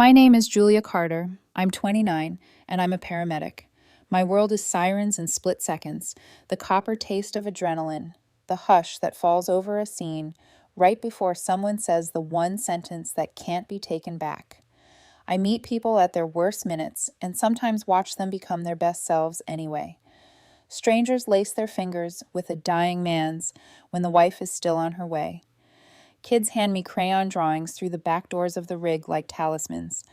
My name is Julia Carter. I'm 29, and I'm a paramedic. My world is sirens and split seconds, the copper taste of adrenaline, the hush that falls over a scene right before someone says the one sentence that can't be taken back. I meet people at their worst minutes and sometimes watch them become their best selves anyway. Strangers lace their fingers with a dying man's when the wife is still on her way. Kids hand me crayon drawings through the back doors of the rig like talismans.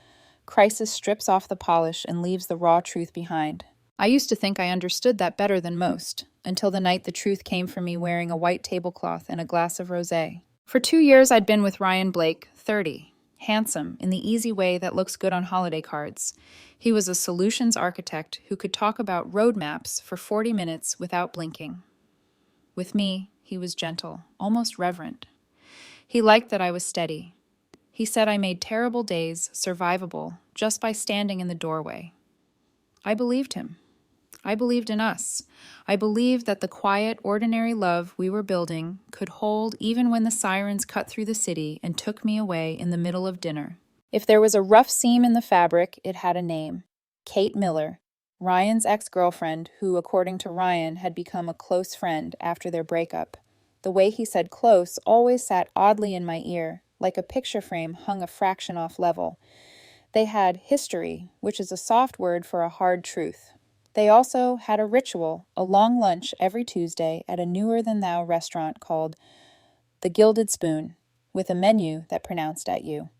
Crisis strips off the polish and leaves the raw truth behind. I used to think I understood that better than most, until the night the truth came for me wearing a white tablecloth and a glass of rosé. For 2 years I'd been with Ryan Blake, 30, handsome in the easy way that looks good on holiday cards. He was a solutions architect who could talk about roadmaps for 40 minutes without blinking. With me, he was gentle, almost reverent. He liked that I was steady. He said I made terrible days survivable just by standing in the doorway. I believed him. I believed in us. I believed that the quiet, ordinary love we were building could hold even when the sirens cut through the city and took me away in the middle of dinner. If there was a rough seam in the fabric, it had a name. Kate Miller, Ryan's ex-girlfriend, who, according to Ryan, had become a close friend after their breakup. The way he said close always sat oddly in my ear, like a picture frame hung a fraction off level. They had history, which is a soft word for a hard truth. They also had a ritual, a long lunch every Tuesday at a newer-than-thou restaurant called The Gilded Spoon, with a menu that pronounced at you.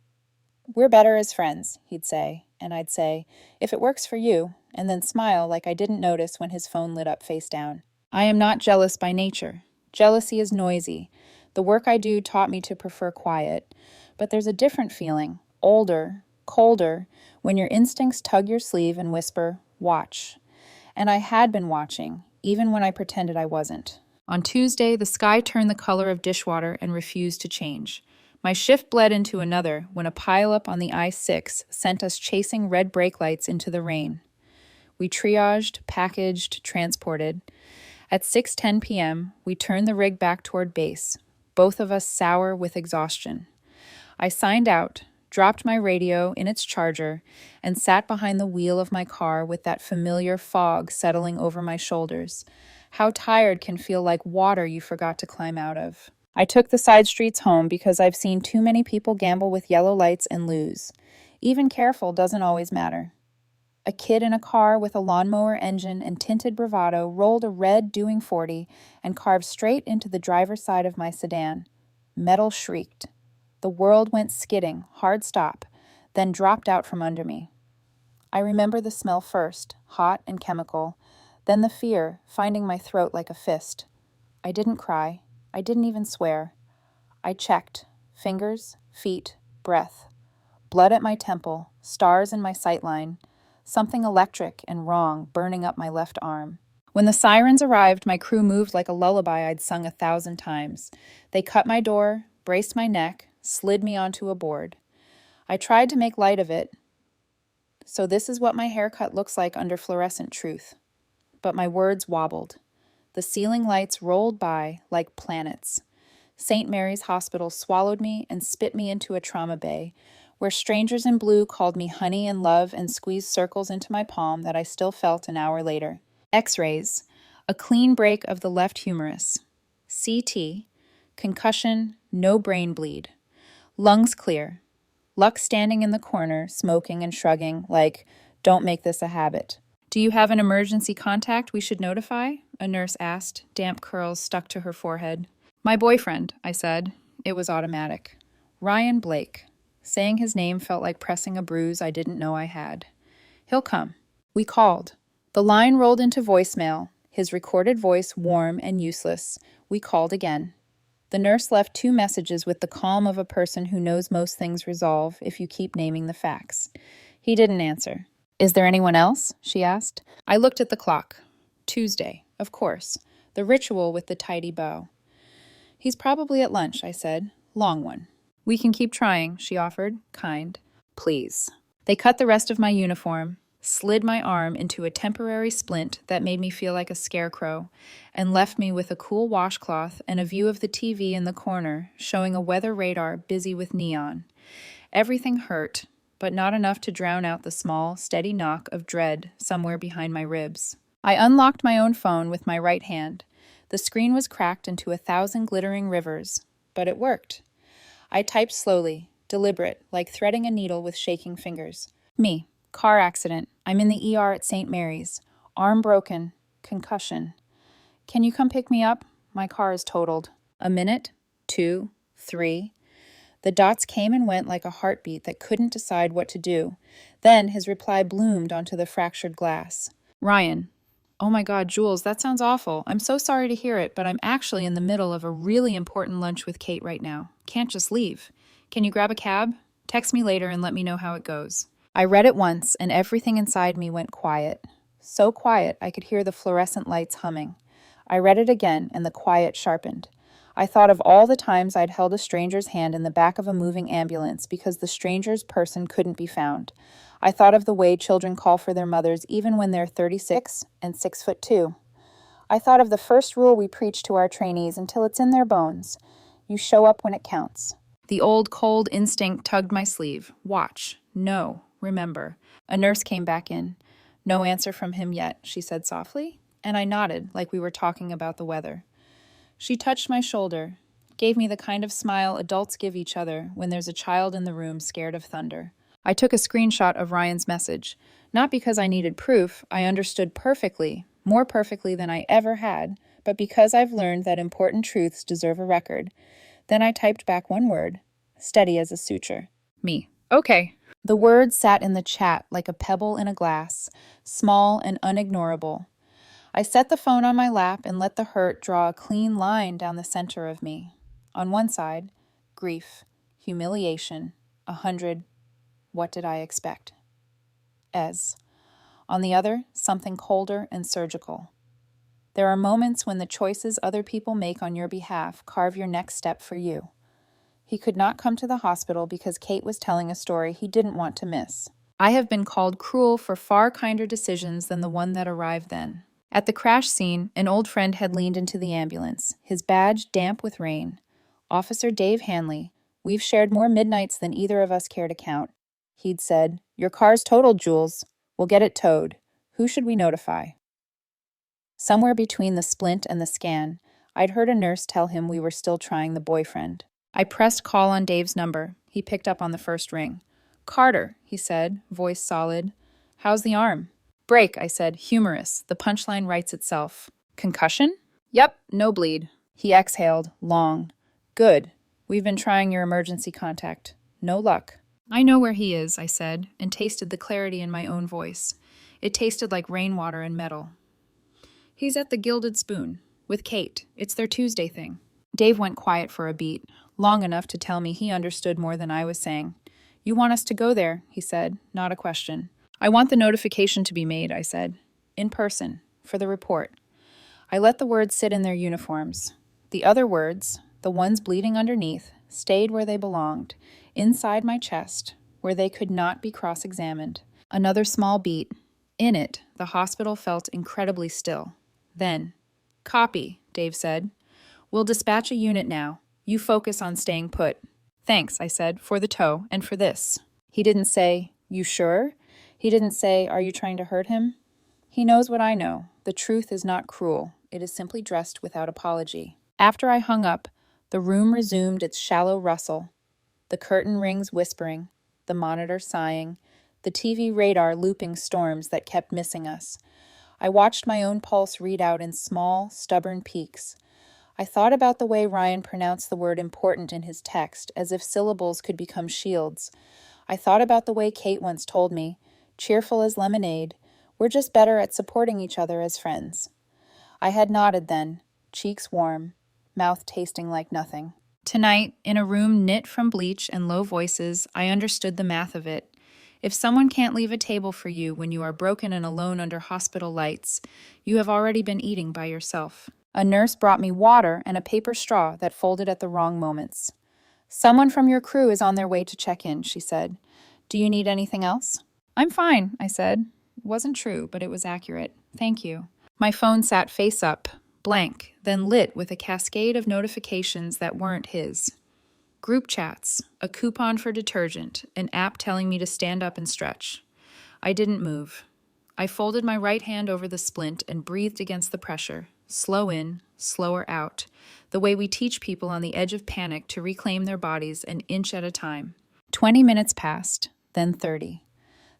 "We're better as friends," he'd say, and I'd say, "If it works for you," and then smile like I didn't notice when his phone lit up face down. I am not jealous by nature. Jealousy is noisy. The work I do taught me to prefer quiet, but there's a different feeling, older, colder, when your instincts tug your sleeve and whisper, "Watch." And I had been watching, even when I pretended I wasn't. On Tuesday, the sky turned the color of dishwater and refused to change. My shift bled into another when a pileup on the I-6 sent us chasing red brake lights into the rain. We triaged, packaged, transported. At 6:10 p.m., we turned the rig back toward base, both of us sour with exhaustion. I signed out, dropped my radio in its charger, and sat behind the wheel of my car with that familiar fog settling over my shoulders. How tired can feel like water you forgot to climb out of. I took the side streets home because I've seen too many people gamble with yellow lights and lose. Even careful doesn't always matter. A kid in a car with a lawnmower engine and tinted bravado rolled a red doing 40 and carved straight into the driver's side of my sedan. Metal shrieked. The world went skidding, hard stop, then dropped out from under me. I remember the smell first, hot and chemical, then the fear, finding my throat like a fist. I didn't cry. I didn't even swear. I checked. Fingers, feet, breath. Blood at my temple, stars in my sightline. Something electric and wrong burning up my left arm. When the sirens arrived, my crew moved like a lullaby I'd sung 1,000 times. They cut my door, braced my neck, slid me onto a board. I tried to make light of it. So this is what my haircut looks like under fluorescent truth. But my words wobbled. The ceiling lights rolled by like planets. St. Mary's Hospital swallowed me and spit me into a trauma bay, where strangers in blue called me honey and love and squeezed circles into my palm that I still felt an hour later. X-rays, a clean break of the left humerus. CT, concussion, no brain bleed. Lungs clear. Luck standing in the corner, smoking and shrugging like, "Don't make this a habit." "Do you have an emergency contact we should notify?" a nurse asked, damp curls stuck to her forehead. "My boyfriend," I said. It was automatic. Ryan Blake. Saying his name felt like pressing a bruise I didn't know I had. "He'll come." We called. The line rolled into voicemail, his recorded voice warm and useless. We called again. The nurse left 2 messages with the calm of a person who knows most things resolve if you keep naming the facts. He didn't answer. "Is there anyone else?" she asked. I looked at the clock. Tuesday, of course. The ritual with the tidy bow. "He's probably at lunch," I said. "Long one." "We can keep trying," she offered, kind. "Please." They cut the rest of my uniform, slid my arm into a temporary splint that made me feel like a scarecrow, and left me with a cool washcloth and a view of the TV in the corner, showing a weather radar busy with neon. Everything hurt. but not enough to drown out the small, steady knock of dread somewhere behind my ribs. I unlocked my own phone with my right hand. The screen was cracked into 1,000 glittering rivers, but it worked. I typed slowly, deliberate, like threading a needle with shaking fingers. Me. Car accident. I'm in the ER at St. Mary's. Arm broken. Concussion. Can you come pick me up? My car is totaled. A minute, 2, 3. The dots came and went like a heartbeat that couldn't decide what to do. Then his reply bloomed onto the fractured glass. Ryan. Oh my God, Jules, that sounds awful. I'm so sorry to hear it, but I'm actually in the middle of a really important lunch with Kate right now. Can't just leave. Can you grab a cab? Text me later and let me know how it goes. I read it once, and everything inside me went quiet. So quiet, I could hear the fluorescent lights humming. I read it again, and the quiet sharpened. I thought of all the times I'd held a stranger's hand in the back of a moving ambulance because the stranger's person couldn't be found. I thought of the way children call for their mothers even when they're 36 and 6'2". I thought of the first rule we preach to our trainees until it's in their bones. You show up when it counts. The old cold instinct tugged my sleeve. Watch. No. Remember. A nurse came back in. No answer from him yet, she said softly, and I nodded like we were talking about the weather. She touched my shoulder, gave me the kind of smile adults give each other when there's a child in the room scared of thunder. I took a screenshot of Ryan's message, not because I needed proof. I understood perfectly, more perfectly than I ever had, but because I've learned that important truths deserve a record. Then I typed back one word, steady as a suture. Me. Okay. The word sat in the chat like a pebble in a glass, small and unignorable. I set the phone on my lap and let the hurt draw a clean line down the center of me. On one side, grief, humiliation, 100, what did I expect? As. On the other, something colder and surgical. There are moments when the choices other people make on your behalf carve your next step for you. He could not come to the hospital because Kate was telling a story he didn't want to miss. I have been called cruel for far kinder decisions than the one that arrived then. At the crash scene, an old friend had leaned into the ambulance, his badge damp with rain. Officer Dave Hanley, we've shared more midnights than either of us care to count. He'd said, your car's totaled, Jules. We'll get it towed. Who should we notify? Somewhere between the splint and the scan, I'd heard a nurse tell him we were still trying the boyfriend. I pressed call on Dave's number. He picked up on the first ring. Carter, he said, voice solid. How's the arm? Break, I said, humorous. The punchline writes itself. Concussion? Yep, no bleed. He exhaled, long. Good. We've been trying your emergency contact. No luck. I know where he is, I said, and tasted the clarity in my own voice. It tasted like rainwater and metal. He's at the Gilded Spoon, with Kate. It's their Tuesday thing. Dave went quiet for a beat, long enough to tell me he understood more than I was saying. You want us to go there, he said, not a question. I want the notification to be made, I said. In person, for the report. I let the words sit in their uniforms. The other words, the ones bleeding underneath, stayed where they belonged, inside my chest, where they could not be cross-examined. Another small beat. In it, the hospital felt incredibly still. Then, copy, Dave said. We'll dispatch a unit now. You focus on staying put. Thanks, I said, for the tow and for this. He didn't say, you sure? He didn't say, are you trying to hurt him? He knows what I know. The truth is not cruel. It is simply dressed without apology. After I hung up, the room resumed its shallow rustle. The curtain rings whispering, the monitor sighing, the TV radar looping storms that kept missing us. I watched my own pulse read out in small, stubborn peaks. I thought about the way Ryan pronounced the word important in his text, as if syllables could become shields. I thought about the way Kate once told me, cheerful as lemonade, we're just better at supporting each other as friends. I had nodded then, cheeks warm, mouth tasting like nothing. Tonight, in a room knit from bleach and low voices, I understood the math of it. If someone can't leave a table for you when you are broken and alone under hospital lights, you have already been eating by yourself. A nurse brought me water and a paper straw that folded at the wrong moments. Someone from your crew is on their way to check in, she said. Do you need anything else? I'm fine, I said. It wasn't true, but it was accurate. Thank you. My phone sat face up, blank, then lit with a cascade of notifications that weren't his. Group chats, a coupon for detergent, an app telling me to stand up and stretch. I didn't move. I folded my right hand over the splint and breathed against the pressure. Slow in, slower out. The way we teach people on the edge of panic to reclaim their bodies an inch at a time. 20 minutes passed, then 30.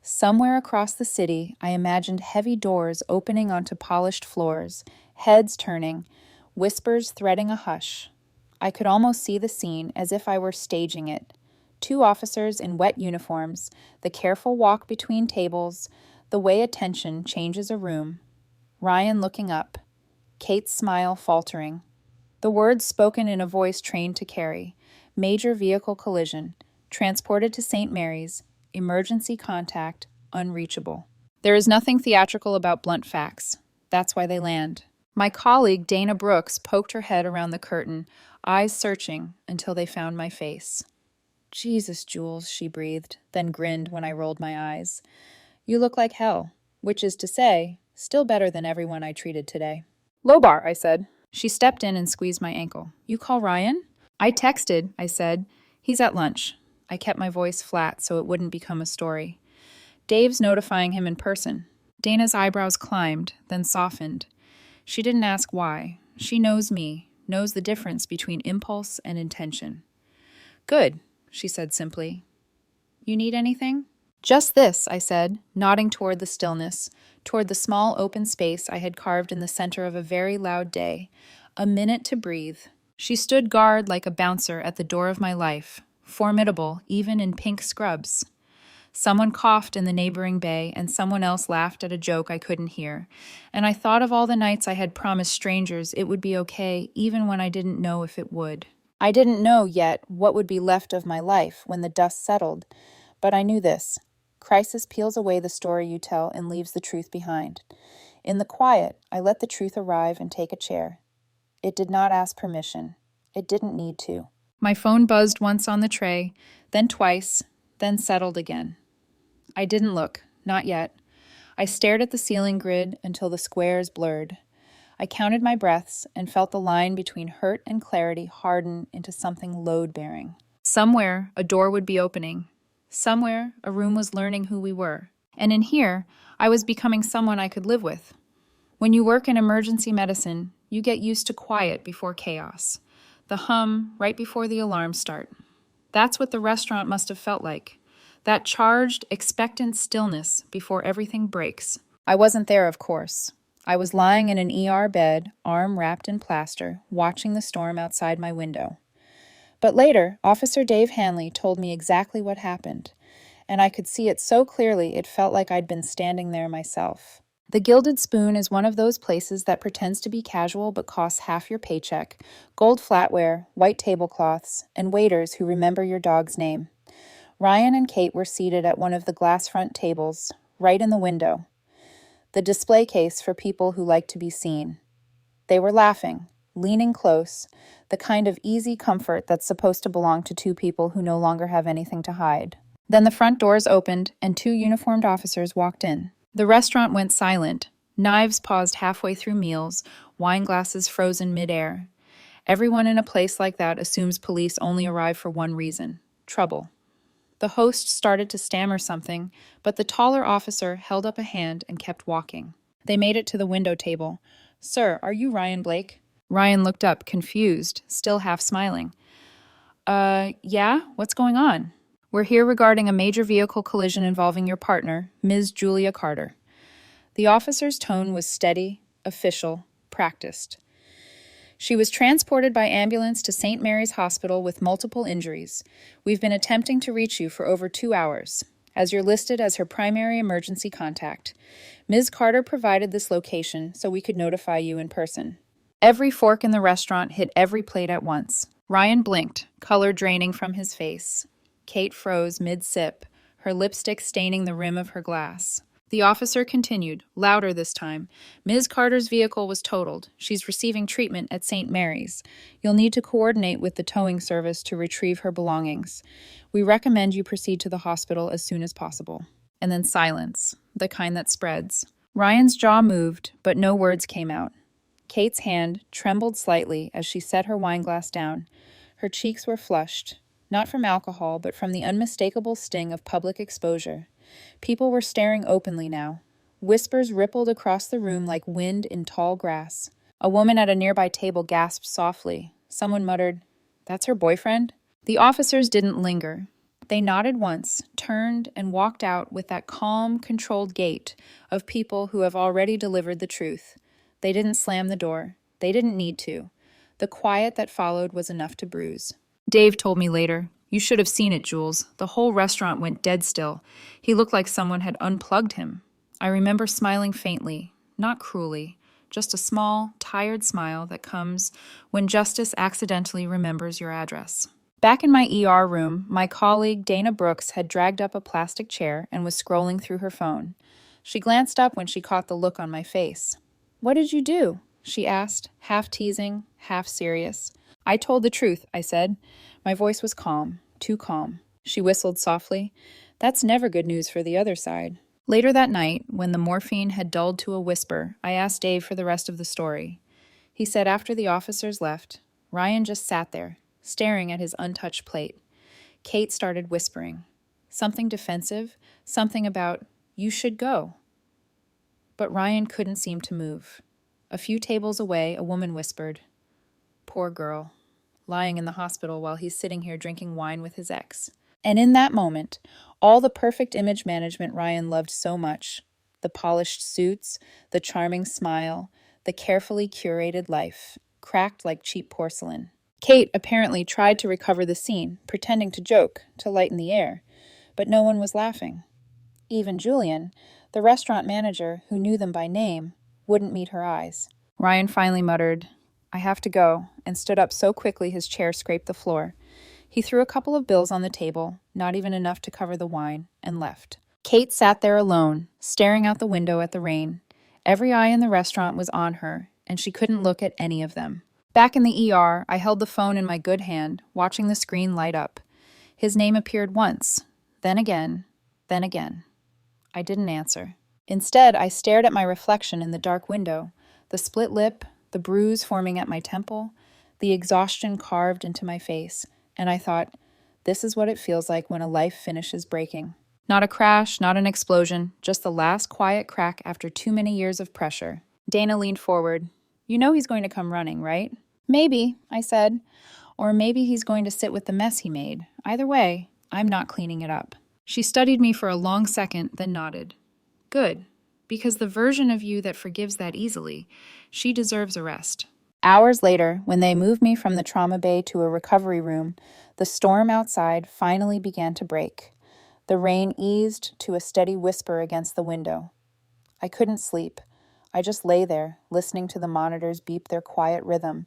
Somewhere across the city, I imagined heavy doors opening onto polished floors, heads turning, whispers threading a hush. I could almost see the scene as if I were staging it. 2 officers in wet uniforms, the careful walk between tables, the way attention changes a room. Ryan looking up, Kate's smile faltering. The words spoken in a voice trained to carry. Major vehicle collision, transported to St. Mary's, emergency contact, unreachable. There is nothing theatrical about blunt facts. That's why they land. My colleague, Dana Brooks, poked her head around the curtain, eyes searching until they found my face. Jesus, Jules, she breathed, then grinned when I rolled my eyes. You look like hell, which is to say, still better than everyone I treated today. Low bar, I said. She stepped in and squeezed my ankle. You call Ryan? I texted, I said. He's at lunch. I kept my voice flat so it wouldn't become a story. Dave's notifying him in person. Dana's eyebrows climbed, then softened. She didn't ask why. She knows me, knows the difference between impulse and intention. Good, she said simply. You need anything? Just this, I said, nodding toward the stillness, toward the small open space I had carved in the center of a very loud day. A minute to breathe. She stood guard like a bouncer at the door of my life, formidable even in pink scrubs. Someone coughed in the neighboring bay, and someone else laughed at a joke I couldn't hear. And I thought of all the nights I had promised strangers it would be okay, even when I didn't know if it would. I didn't know yet what would be left of my life when the dust settled, but I knew this. Crisis peels away the story you tell and leaves the truth behind. In the quiet, I let the truth arrive and take a chair. It did not ask permission. It didn't need to. My phone buzzed once on the tray, then twice, then settled again. I didn't look, not yet. I stared at the ceiling grid until the squares blurred. I counted my breaths and felt the line between hurt and clarity harden into something load-bearing. Somewhere, a door would be opening. Somewhere, a room was learning who we were. And in here, I was becoming someone I could live with. When you work in emergency medicine, you get used to quiet before chaos. The hum right before the alarms start. That's what the restaurant must have felt like. That charged, expectant stillness before everything breaks. I wasn't there, of course. I was lying in an ER bed, arm wrapped in plaster, watching the storm outside my window. But later, Officer Dave Hanley told me exactly what happened, and I could see it so clearly it felt like I'd been standing there myself. The Gilded Spoon is one of those places that pretends to be casual but costs half your paycheck, gold flatware, white tablecloths, and waiters who remember your dog's name. Ryan and Kate were seated at one of the glass front tables, right in the window, the display case for people who like to be seen. They were laughing, leaning close, the kind of easy comfort that's supposed to belong to 2 people who no longer have anything to hide. Then the front doors opened, and 2 uniformed officers walked in. The restaurant went silent. Knives paused halfway through meals, wine glasses frozen midair. Everyone in a place like that assumes police only arrive for one reason: trouble. The host started to stammer something, but the taller officer held up a hand and kept walking. They made it to the window table. Sir, are you Ryan Blake? Ryan looked up, confused, still half smiling. Yeah? What's going on? We're here regarding a major vehicle collision involving your partner, Ms. Julia Carter. The officer's tone was steady, official, practiced. She was transported by ambulance to St. Mary's Hospital with multiple injuries. We've been attempting to reach you for over 2 hours, as you're listed as her primary emergency contact. Ms. Carter provided this location so we could notify you in person. Every fork in the restaurant hit every plate at once. Ryan blinked, color draining from his face. Kate froze mid-sip, her lipstick staining the rim of her glass. The officer continued, louder this time. Ms. Carter's vehicle was totaled. She's receiving treatment at St. Mary's. You'll need to coordinate with the towing service to retrieve her belongings. We recommend you proceed to the hospital as soon as possible. And then silence, the kind that spreads. Ryan's jaw moved, but no words came out. Kate's hand trembled slightly as she set her wineglass down. Her cheeks were flushed, not from alcohol, but from the unmistakable sting of public exposure. People were staring openly now. Whispers rippled across the room like wind in tall grass. A woman at a nearby table gasped softly. Someone muttered, "That's her boyfriend?" The officers didn't linger. They nodded once, turned, and walked out with that calm, controlled gait of people who have already delivered the truth. They didn't slam the door. They didn't need to. The quiet that followed was enough to bruise. Dave told me later, "You should have seen it, Jules. The whole restaurant went dead still. He looked like someone had unplugged him." I remember smiling faintly, not cruelly, just a small, tired smile that comes when justice accidentally remembers your address. Back in my ER room, my colleague Dana Brooks had dragged up a plastic chair and was scrolling through her phone. She glanced up when she caught the look on my face. "What did you do?" she asked, half teasing, half serious. "I told the truth," I said. My voice was calm, too calm. She whistled softly. "That's never good news for the other side." Later that night, when the morphine had dulled to a whisper, I asked Dave for the rest of the story. He said after the officers left, Ryan just sat there, staring at his untouched plate. Kate started whispering. Something defensive, something about, "You should go." But Ryan couldn't seem to move. A few tables away, a woman whispered, "Poor girl, lying in the hospital while he's sitting here drinking wine with his ex." And in that moment, all the perfect image management Ryan loved so much, the polished suits, the charming smile, the carefully curated life, cracked like cheap porcelain. Kate apparently tried to recover the scene, pretending to joke, to lighten the air, but no one was laughing. Even Julian, the restaurant manager who knew them by name, wouldn't meet her eyes. Ryan finally muttered, "I have to go," and stood up so quickly his chair scraped the floor. He threw a couple of bills on the table, not even enough to cover the wine, and left. Kate sat there alone, staring out the window at the rain. Every eye in the restaurant was on her, and she couldn't look at any of them. Back in the ER, I held the phone in my good hand, watching the screen light up. His name appeared once, then again, then again. I didn't answer. Instead, I stared at my reflection in the dark window, the split lip, the bruise forming at my temple, the exhaustion carved into my face, and I thought, this is what it feels like when a life finishes breaking. Not a crash, not an explosion, just the last quiet crack after too many years of pressure. Dana leaned forward. "You know he's going to come running, right?" "Maybe," I said. "Or maybe he's going to sit with the mess he made. Either way, I'm not cleaning it up." She studied me for a long second, then nodded. "Good, because the version of you that forgives that easily, she deserves a rest." Hours later, when they moved me from the trauma bay to a recovery room, the storm outside finally began to break. The rain eased to a steady whisper against the window. I couldn't sleep. I just lay there, listening to the monitors beep their quiet rhythm,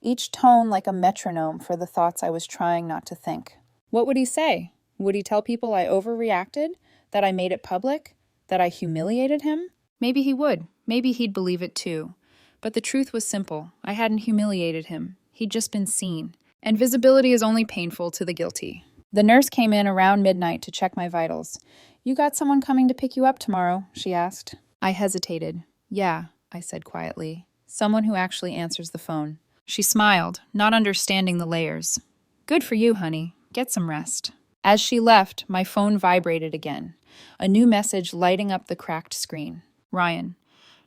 each tone like a metronome for the thoughts I was trying not to think. What would he say? Would he tell people I overreacted? That I made it public? That I humiliated him? Maybe he would. Maybe he'd believe it too. But the truth was simple. I hadn't humiliated him. He'd just been seen. And visibility is only painful to the guilty. The nurse came in around midnight to check my vitals. "You got someone coming to pick you up tomorrow?" she asked. I hesitated. "Yeah," I said quietly. "Someone who actually answers the phone." She smiled, not understanding the layers. "Good for you, honey. Get some rest." As she left, my phone vibrated again, a new message lighting up the cracked screen. "Ryan.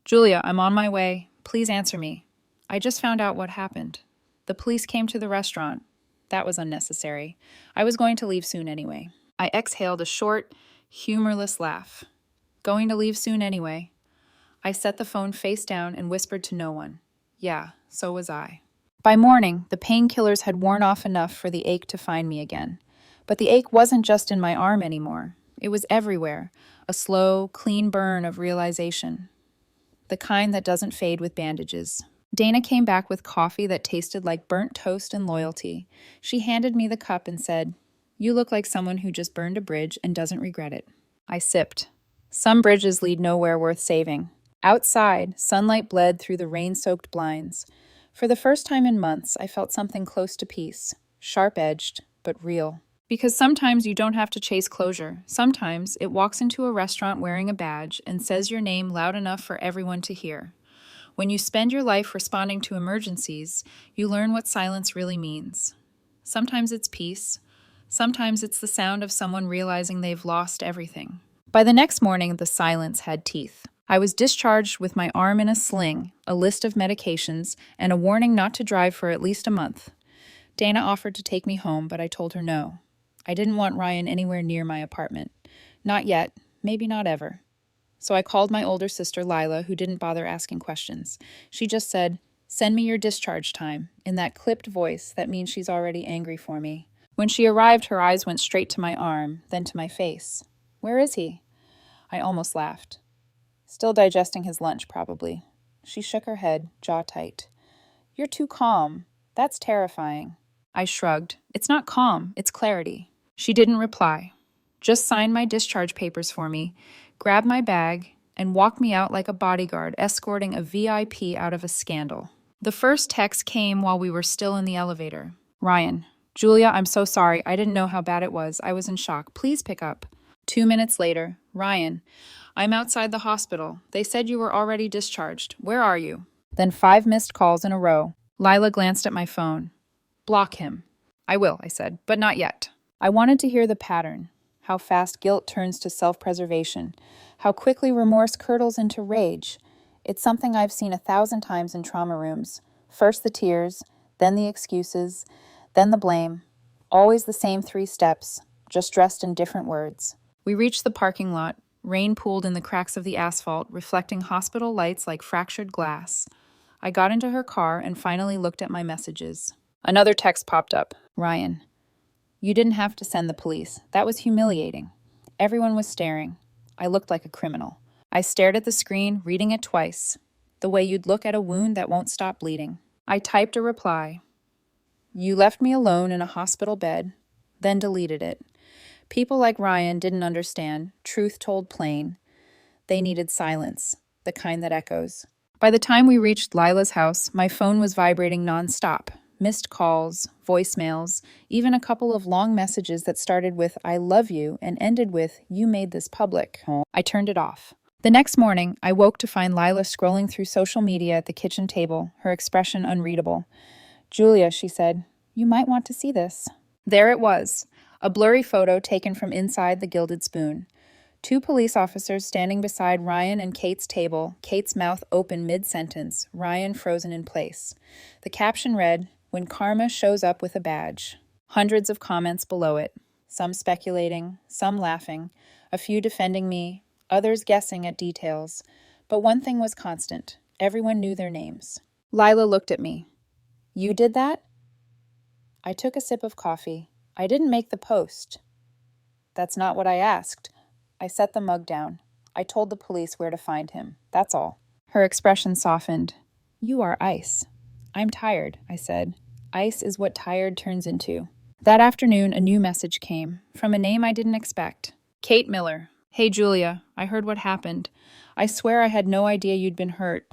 Julia, I'm on my way. Please answer me. I just found out what happened. The police came to the restaurant. That was unnecessary. I was going to leave soon anyway." I exhaled a short, humorless laugh. Going to leave soon anyway. I set the phone face down and whispered to no one. Yeah, so was I. By morning, the painkillers had worn off enough for the ache to find me again. But the ache wasn't just in my arm anymore. It was everywhere, a slow, clean burn of realization. The kind that doesn't fade with bandages. Dana came back with coffee that tasted like burnt toast and loyalty. She handed me the cup and said, "You look like someone who just burned a bridge and doesn't regret it." I sipped. Some bridges lead nowhere worth saving. Outside, sunlight bled through the rain-soaked blinds. For the first time in months, I felt something close to peace, sharp-edged, but real. Because sometimes you don't have to chase closure. Sometimes it walks into a restaurant wearing a badge and says your name loud enough for everyone to hear. When you spend your life responding to emergencies, you learn what silence really means. Sometimes it's peace. Sometimes it's the sound of someone realizing they've lost everything. By the next morning, the silence had teeth. I was discharged with my arm in a sling, a list of medications, and a warning not to drive for at least a month. Dana offered to take me home, but I told her no. I didn't want Ryan anywhere near my apartment. Not yet, maybe not ever. So I called my older sister, Lila, who didn't bother asking questions. She just said, "Send me your discharge time," in that clipped voice that means she's already angry for me. When she arrived, her eyes went straight to my arm, then to my face. "Where is he?" I almost laughed. "Still digesting his lunch, probably." She shook her head, jaw tight. "You're too calm. That's terrifying." I shrugged. "It's not calm, it's clarity." She didn't reply. Just signed my discharge papers for me, grabbed my bag, and walked me out like a bodyguard escorting a VIP out of a scandal. The first text came while we were still in the elevator. "Ryan, Julia, I'm so sorry. I didn't know how bad it was. I was in shock. Please pick up." 2 minutes later, "Ryan, I'm outside the hospital. They said you were already discharged. Where are you?" Then 5 missed calls in a row. Lila glanced at my phone. "Block him." "I will," I said, "but not yet." I wanted to hear the pattern. How fast guilt turns to self-preservation. How quickly remorse curdles into rage. It's something I've seen 1,000 times in trauma rooms. First the tears, then the excuses, then the blame. Always the same 3 steps, just dressed in different words. We reached the parking lot. Rain pooled in the cracks of the asphalt, reflecting hospital lights like fractured glass. I got into her car and finally looked at my messages. Another text popped up. "Ryan, you didn't have to send the police. That was humiliating." Everyone was staring. I looked like a criminal. I stared at the screen, reading it twice, the way you'd look at a wound that won't stop bleeding. I typed a reply. "You left me alone in a hospital bed," then deleted it. People like Ryan didn't understand. Truth told plain. They needed silence, the kind that echoes. By the time we reached Lila's house, my phone was vibrating nonstop. Missed calls, voicemails, even a couple of long messages that started with "I love you" and ended with "You made this public." I turned it off. The next morning, I woke to find Lila scrolling through social media at the kitchen table, her expression unreadable. "Julia," she said, "you might want to see this." There it was, a blurry photo taken from inside the Gilded Spoon. 2 police officers standing beside Ryan and Kate's table, Kate's mouth open mid-sentence, Ryan frozen in place. The caption read, "When karma shows up with a badge." Hundreds of comments below it, some speculating, some laughing, a few defending me, others guessing at details. But one thing was constant. Everyone knew their names. Lila looked at me. "You did that?" I took a sip of coffee. "I didn't make the post." "That's not what I asked." I set the mug down. "I told the police where to find him. That's all." Her expression softened. "You are ice." "I'm tired," I said. "Ice is what tired turns into." That afternoon, a new message came, from a name I didn't expect. Kate Miller. "Hey, Julia, I heard what happened. I swear I had no idea you'd been hurt.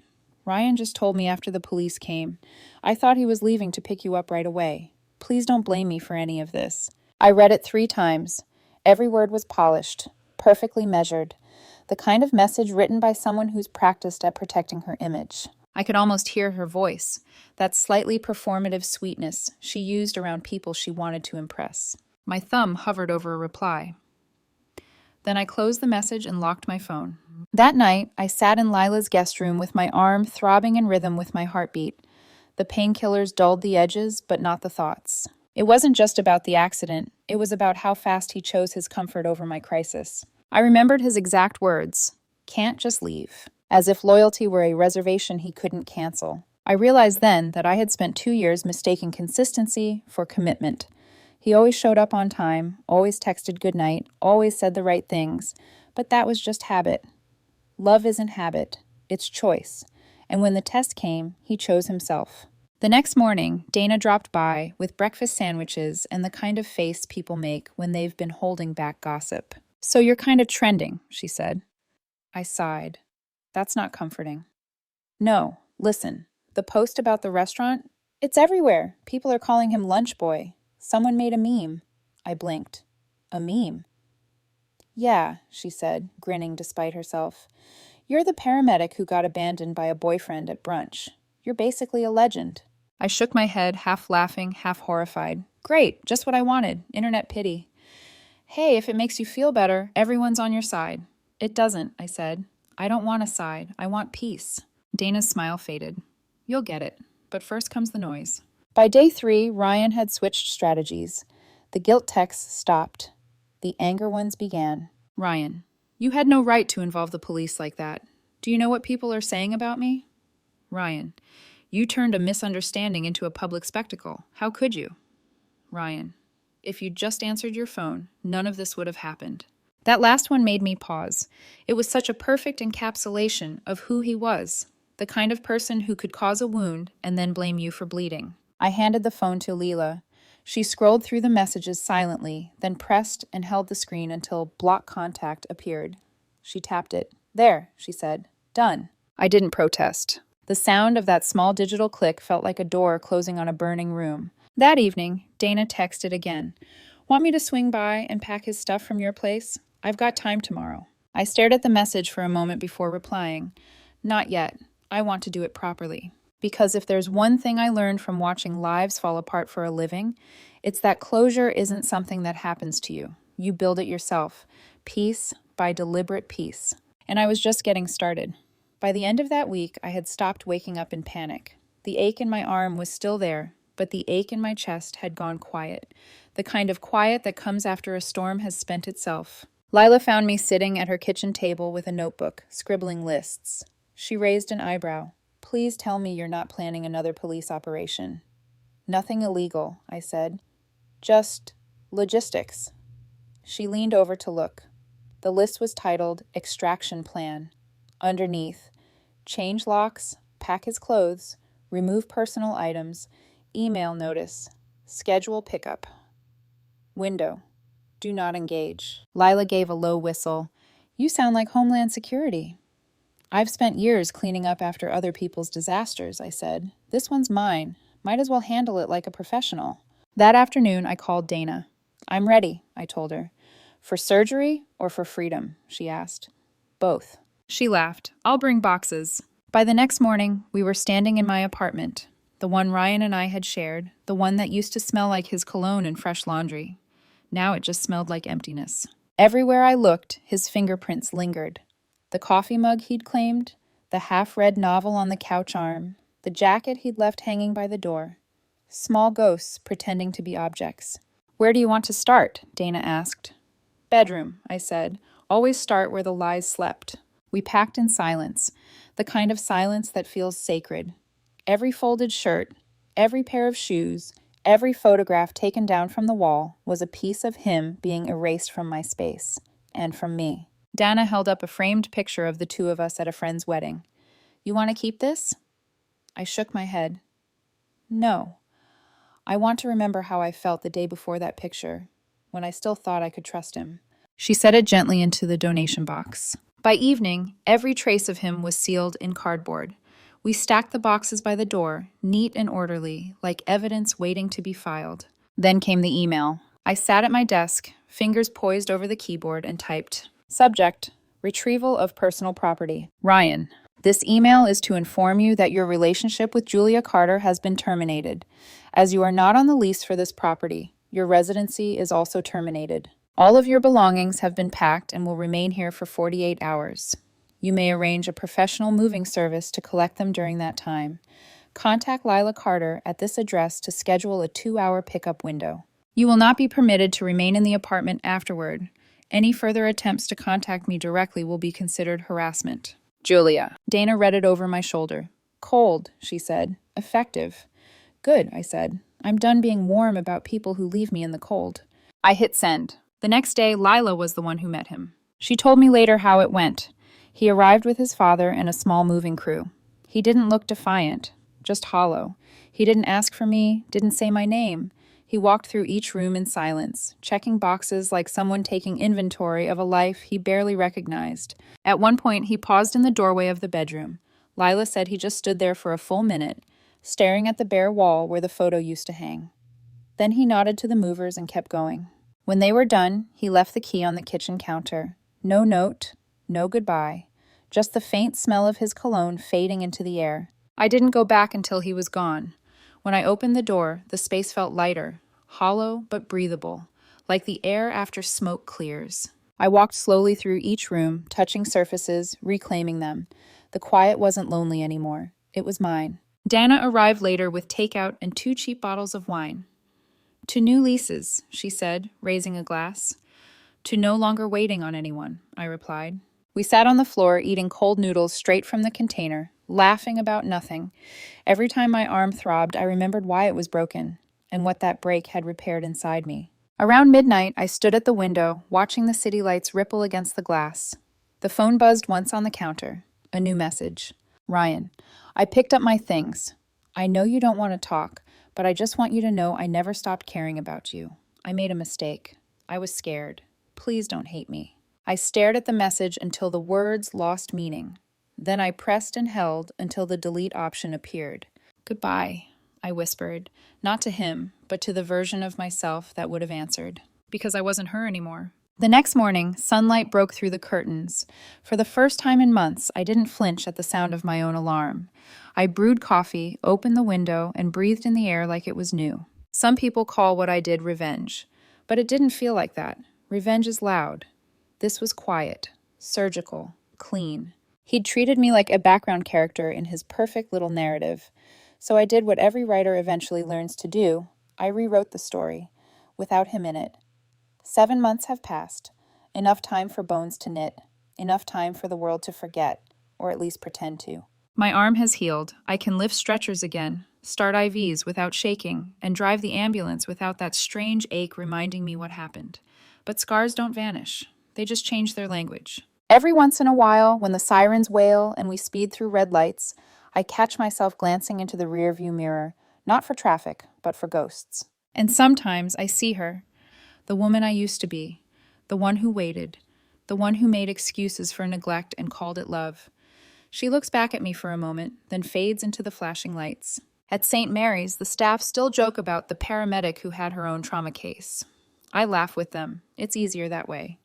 Ryan just told me after the police came. I thought he was leaving to pick you up right away. Please don't blame me for any of this." I read it 3 times. Every word was polished, perfectly measured, the kind of message written by someone who's practiced at protecting her image. I could almost hear her voice, that slightly performative sweetness she used around people she wanted to impress. My thumb hovered over a reply. Then I closed the message and locked my phone. That night, I sat in Lila's guest room with my arm throbbing in rhythm with my heartbeat. The painkillers dulled the edges, but not the thoughts. It wasn't just about the accident. It was about how fast he chose his comfort over my crisis. I remembered his exact words, "Can't just leave," as if loyalty were a reservation he couldn't cancel. I realized then that I had spent 2 years mistaking consistency for commitment. He always showed up on time, always texted goodnight, always said the right things, but that was just habit. Love isn't habit, it's choice. And when the test came, he chose himself. The next morning, Dana dropped by with breakfast sandwiches and the kind of face people make when they've been holding back gossip. "So you're kind of trending," she said. I sighed. That's not comforting. "No, listen, the post about the restaurant, it's everywhere. People are calling him Lunch Boy. Someone made a meme." I blinked. "A meme?" "Yeah," she said, grinning despite herself. "You're the paramedic who got abandoned by a boyfriend at brunch. You're basically a legend." I shook my head, half laughing, half horrified. Great, just what I wanted. Internet pity. Hey, if it makes you feel better, everyone's on your side. It doesn't, I said. I don't want a side. I want peace. Dana's smile faded. You'll get it. But first comes the noise. By day 3, Ryan had switched strategies. The guilt texts stopped. The anger ones began. Ryan, you had no right to involve the police like that. Do you know what people are saying about me? Ryan, you turned a misunderstanding into a public spectacle. How could you? Ryan, if you'd just answered your phone, none of this would have happened. That last one made me pause. It was such a perfect encapsulation of who he was, the kind of person who could cause a wound and then blame you for bleeding. I handed the phone to Leela. She scrolled through the messages silently, then pressed and held the screen until block contact appeared. She tapped it. There, she said. Done. I didn't protest. The sound of that small digital click felt like a door closing on a burning room. That evening, Dana texted again. Want me to swing by and pack his stuff from your place? I've got time tomorrow. I stared at the message for a moment before replying. Not yet. I want to do it properly. Because if there's one thing I learned from watching lives fall apart for a living, it's that closure isn't something that happens to you. You build it yourself, piece by deliberate piece. And I was just getting started. By the end of that week, I had stopped waking up in panic. The ache in my arm was still there, but the ache in my chest had gone quiet. The kind of quiet that comes after a storm has spent itself. Lila found me sitting at her kitchen table with a notebook, scribbling lists. She raised an eyebrow. Please tell me you're not planning another police operation. Nothing illegal, I said. Just logistics. She leaned over to look. The list was titled Extraction Plan. Underneath, change locks, pack his clothes, remove personal items, email notice, schedule pickup. Window. Do not engage. Lila gave a low whistle. You sound like Homeland Security. I've spent years cleaning up after other people's disasters, I said. This one's mine. Might as well handle it like a professional. That afternoon, I called Dana. I'm ready, I told her. For surgery or for freedom, she asked. Both. She laughed. I'll bring boxes. By the next morning, we were standing in my apartment, the one Ryan and I had shared, the one that used to smell like his cologne and fresh laundry. Now it just smelled like emptiness. Everywhere I looked, his fingerprints lingered. The coffee mug he'd claimed, the half-read novel on the couch arm, the jacket he'd left hanging by the door. Small ghosts pretending to be objects. Where do you want to start? Dana asked. Bedroom, I said. Always start where the lies slept. We packed in silence, the kind of silence that feels sacred. Every folded shirt, every pair of shoes, every photograph taken down from the wall was a piece of him being erased from my space, and from me. Dana held up a framed picture of the two of us at a friend's wedding. You want to keep this? I shook my head. No. I want to remember how I felt the day before that picture, when I still thought I could trust him. She set it gently into the donation box. By evening, every trace of him was sealed in cardboard. We stacked the boxes by the door, neat and orderly, like evidence waiting to be filed. Then came the email. I sat at my desk, fingers poised over the keyboard, and typed. Subject, retrieval of personal property. Ryan, this email is to inform you that your relationship with Julia Carter has been terminated. As you are not on the lease for this property, your residency is also terminated. All of your belongings have been packed and will remain here for 48 hours. You may arrange a professional moving service to collect them during that time. Contact Lila Carter at this address to schedule a 2-hour pickup window. You will not be permitted to remain in the apartment afterward. Any further attempts to contact me directly will be considered harassment. Julia. Dana read it over my shoulder. Cold, she said. Effective. Good, I said. I'm done being warm about people who leave me in the cold. I hit send. The next day, Lila was the one who met him. She told me later how it went. He arrived with his father and a small moving crew. He didn't look defiant, just hollow. He didn't ask for me, didn't say my name. He walked through each room in silence, checking boxes like someone taking inventory of a life he barely recognized. At one point, he paused in the doorway of the bedroom. Lila said he just stood there for a full minute, staring at the bare wall where the photo used to hang. Then he nodded to the movers and kept going. When they were done, he left the key on the kitchen counter. No note, no goodbye, just the faint smell of his cologne fading into the air. I didn't go back until he was gone. When I opened the door, the space felt lighter, hollow but breathable, like the air after smoke clears. I walked slowly through each room, touching surfaces, reclaiming them. The quiet wasn't lonely anymore. It was mine. Dana arrived later with takeout and 2 cheap bottles of wine. "To new leases," she said, raising a glass. "To no longer waiting on anyone," I replied. We sat on the floor eating cold noodles straight from the container, laughing about nothing. Every time my arm throbbed, I remembered why it was broken and what that break had repaired inside me. Around midnight, I stood at the window, watching the city lights ripple against the glass. The phone buzzed once on the counter. A new message. "Ryan, I picked up my things. I know you don't want to talk, but I just want you to know I never stopped caring about you. I made a mistake. I was scared. Please don't hate me." I stared at the message until the words lost meaning. Then I pressed and held until the delete option appeared. "Goodbye," I whispered, not to him, but to the version of myself that would have answered, because I wasn't her anymore. The next morning, sunlight broke through the curtains. For the first time in months, I didn't flinch at the sound of my own alarm. I brewed coffee, opened the window, and breathed in the air like it was new. Some people call what I did revenge, but it didn't feel like that. Revenge is loud. This was quiet, surgical, clean. He'd treated me like a background character in his perfect little narrative. So I did what every writer eventually learns to do. I rewrote the story, without him in it. 7 months have passed. Enough time for bones to knit. Enough time for the world to forget, or at least pretend to. My arm has healed. I can lift stretchers again, start IVs without shaking, and drive the ambulance without that strange ache reminding me what happened. But scars don't vanish. They just change their language. Every once in a while, when the sirens wail and we speed through red lights, I catch myself glancing into the rearview mirror, not for traffic, but for ghosts. And sometimes I see her, the woman I used to be, the one who waited, the one who made excuses for neglect and called it love. She looks back at me for a moment, then fades into the flashing lights. At St. Mary's, the staff still joke about the paramedic who had her own trauma case. I laugh with them. It's easier that way.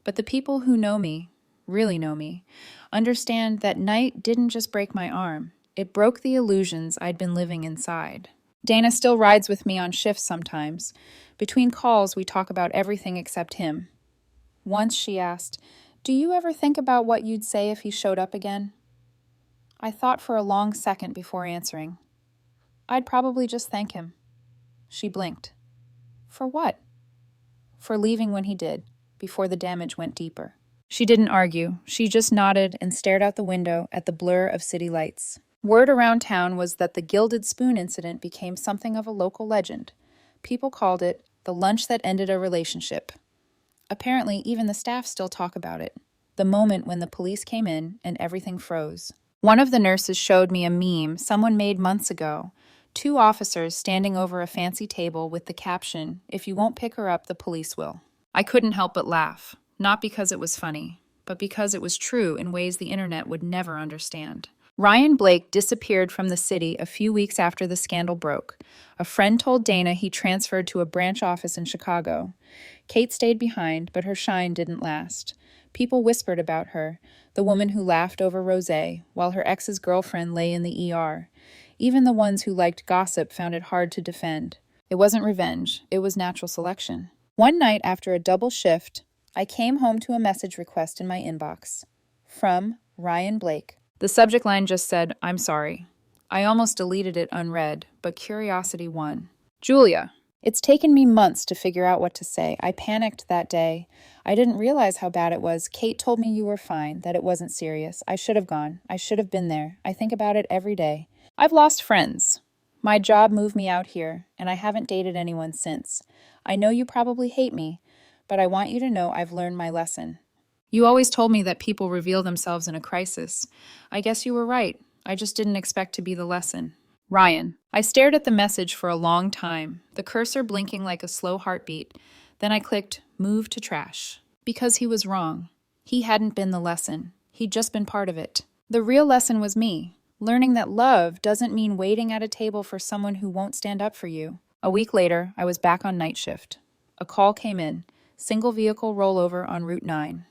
But the people who know me, really know me, understand that night didn't just break my arm. It broke the illusions I'd been living inside. Dana still rides with me on shifts sometimes. Between calls, we talk about everything except him. Once she asked, "Do you ever think about what you'd say if he showed up again?" I thought for a long second before answering. "I'd probably just thank him." She blinked. "For what?" "For leaving when he did, before the damage went deeper." She didn't argue. She just nodded and stared out the window at the blur of city lights. Word around town was that the Gilded Spoon incident became something of a local legend. People called it the lunch that ended a relationship. Apparently, even the staff still talk about it. The moment when the police came in and everything froze. One of the nurses showed me a meme someone made months ago. 2 officers standing over a fancy table with the caption, "If you won't pick her up, the police will." I couldn't help but laugh. Not because it was funny, but because it was true in ways the internet would never understand. Ryan Blake disappeared from the city a few weeks after the scandal broke. A friend told Dana he transferred to a branch office in Chicago. Kate stayed behind, but her shine didn't last. People whispered about her, the woman who laughed over rosé, while her ex's girlfriend lay in the ER. Even the ones who liked gossip found it hard to defend. It wasn't revenge, it was natural selection. One night after a double shift, I came home to a message request in my inbox. From Ryan Blake. The subject line just said, "I'm sorry." I almost deleted it unread, but curiosity won. "Julia, it's taken me months to figure out what to say. I panicked that day. I didn't realize how bad it was. Kate told me you were fine, that it wasn't serious. I should have gone. I should have been there. I think about it every day. I've lost friends. My job moved me out here, and I haven't dated anyone since. I know you probably hate me, but I want you to know I've learned my lesson. You always told me that people reveal themselves in a crisis. I guess you were right. I just didn't expect to be the lesson. Ryan." I stared at the message for a long time, the cursor blinking like a slow heartbeat. Then I clicked move to trash. Because he was wrong. He hadn't been the lesson. He'd just been part of it. The real lesson was me, learning that love doesn't mean waiting at a table for someone who won't stand up for you. A week later, I was back on night shift. A call came in. Single vehicle rollover on Route 9.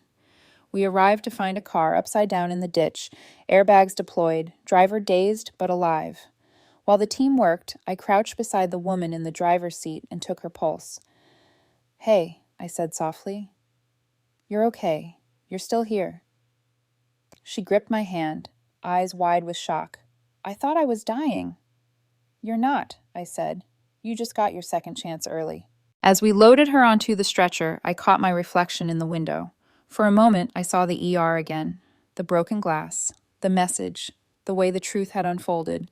We arrived to find a car upside down in the ditch, airbags deployed, driver dazed but alive. While the team worked, I crouched beside the woman in the driver's seat and took her pulse. "Hey," I said softly. "You're okay. You're still here." She gripped my hand, eyes wide with shock. "I thought I was dying." "You're not," I said. "You just got your second chance early." As we loaded her onto the stretcher, I caught my reflection in the window. For a moment, I saw the ER again. The broken glass, the message, the way the truth had unfolded.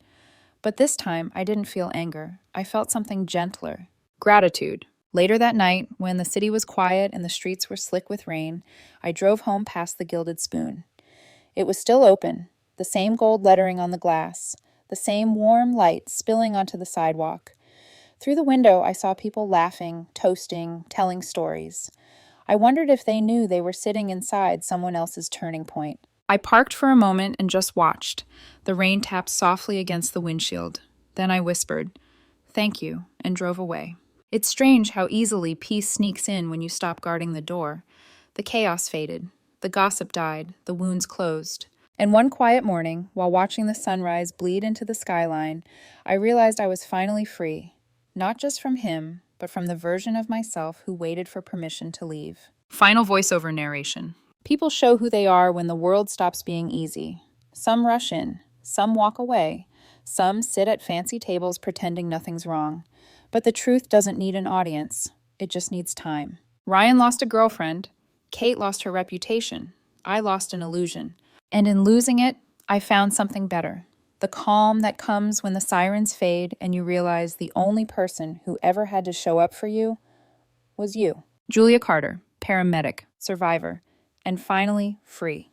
But this time, I didn't feel anger. I felt something gentler. Gratitude. Later that night, when the city was quiet and the streets were slick with rain, I drove home past the Gilded Spoon. It was still open, the same gold lettering on the glass, the same warm light spilling onto the sidewalk. Through the window, I saw people laughing, toasting, telling stories. I wondered if they knew they were sitting inside someone else's turning point. I parked for a moment and just watched. The rain tapped softly against the windshield. Then I whispered, "Thank you," and drove away. It's strange how easily peace sneaks in when you stop guarding the door. The chaos faded. The gossip died. The wounds closed. And one quiet morning, while watching the sunrise bleed into the skyline, I realized I was finally free. Not just from him, but from the version of myself who waited for permission to leave. Final voiceover narration. People show who they are when the world stops being easy. Some rush in, some walk away, some sit at fancy tables pretending nothing's wrong. But the truth doesn't need an audience. It just needs time. Ryan lost a girlfriend. Kate lost her reputation. I lost an illusion. And in losing it, I found something better. The calm that comes when the sirens fade and you realize the only person who ever had to show up for you was you. Julia Carter, paramedic, survivor, and finally free.